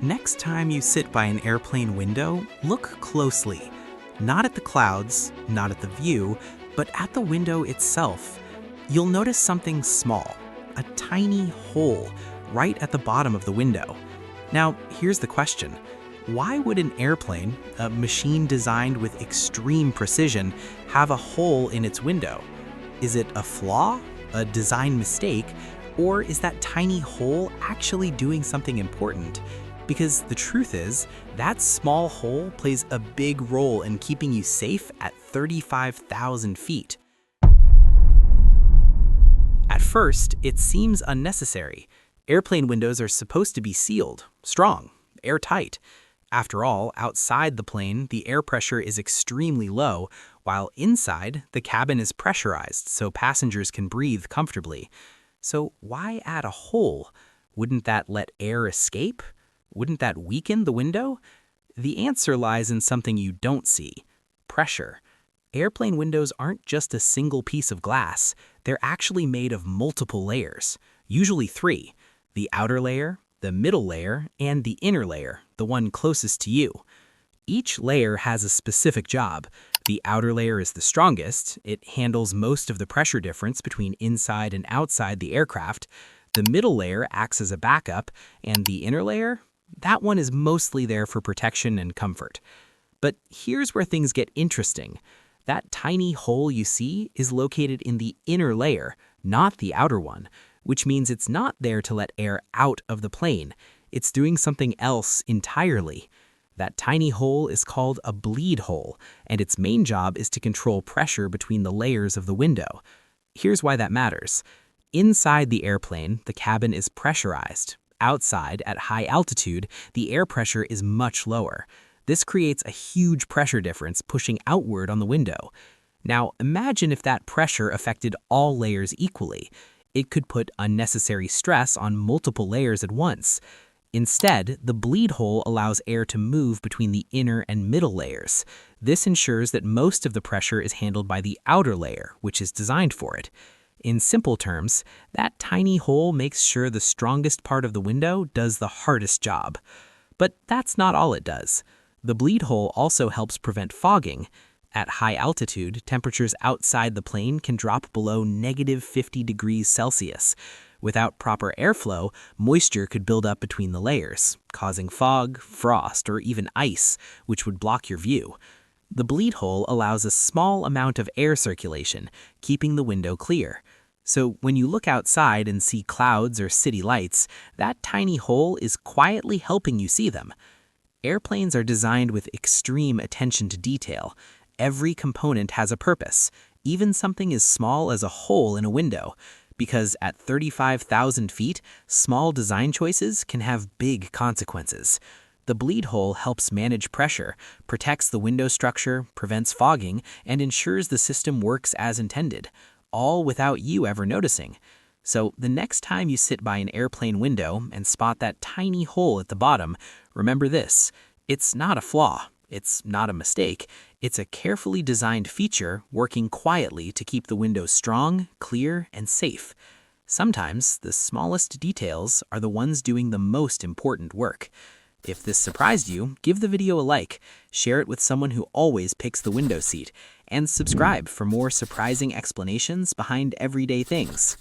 Next time you sit by an airplane window, look closely. Not at the clouds, not at the view, but at the window itself. You'll notice something small, a tiny hole right at the bottom of the window. Now, here's the question. Why would an airplane, a machine designed with extreme precision, have a hole in its window? Is it a flaw, a design mistake, or is that tiny hole actually doing something important? Because the truth is, that small hole plays a big role in keeping you safe at 35,000 feet. At first, it seems unnecessary. Airplane windows are supposed to be sealed, strong, airtight. After all, outside the plane, the air pressure is extremely low, while inside, the cabin is pressurized so passengers can breathe comfortably. So why add a hole? Wouldn't that let air escape? Wouldn't that weaken the window? The answer lies in something you don't see: pressure. Airplane windows aren't just a single piece of glass. They're actually made of multiple layers, usually three: the outer layer, the middle layer, and the inner layer, the one closest to you. Each layer has a specific job. The outer layer is the strongest. It handles most of the pressure difference between inside and outside the aircraft. The middle layer acts as a backup, and the inner layer? That one is mostly there for protection and comfort. But here's where things get interesting. That tiny hole you see is located in the inner layer, not the outer one, which means it's not there to let air out of the plane. It's doing something else entirely. That tiny hole is called a bleed hole, and its main job is to control pressure between the layers of the window. Here's why that matters. Inside the airplane, the cabin is pressurized. Outside, at high altitude, the air pressure is much lower. This creates a huge pressure difference pushing outward on the window. Now, imagine if that pressure affected all layers equally. It could put unnecessary stress on multiple layers at once. Instead, the bleed hole allows air to move between the inner and middle layers. This ensures that most of the pressure is handled by the outer layer, which is designed for it. In simple terms, that tiny hole makes sure the strongest part of the window does the hardest job. But that's not all it does. The bleed hole also helps prevent fogging. At high altitude, temperatures outside the plane can drop below -50 degrees Celsius. Without proper airflow, moisture could build up between the layers, causing fog, frost, or even ice, which would block your view. The bleed hole allows a small amount of air circulation, keeping the window clear. So when you look outside and see clouds or city lights, that tiny hole is quietly helping you see them. Airplanes are designed with extreme attention to detail. Every component has a purpose, even something as small as a hole in a window. Because at 35,000 feet, small design choices can have big consequences. The bleed hole helps manage pressure, protects the window structure, prevents fogging, and ensures the system works as intended, all without you ever noticing. So the next time you sit by an airplane window and spot that tiny hole at the bottom, remember this: it's not a flaw, it's not a mistake, it's a carefully designed feature working quietly to keep the window strong, clear, and safe. Sometimes the smallest details are the ones doing the most important work. If this surprised you, give the video a like, share it with someone who always picks the window seat, and subscribe for more surprising explanations behind everyday things.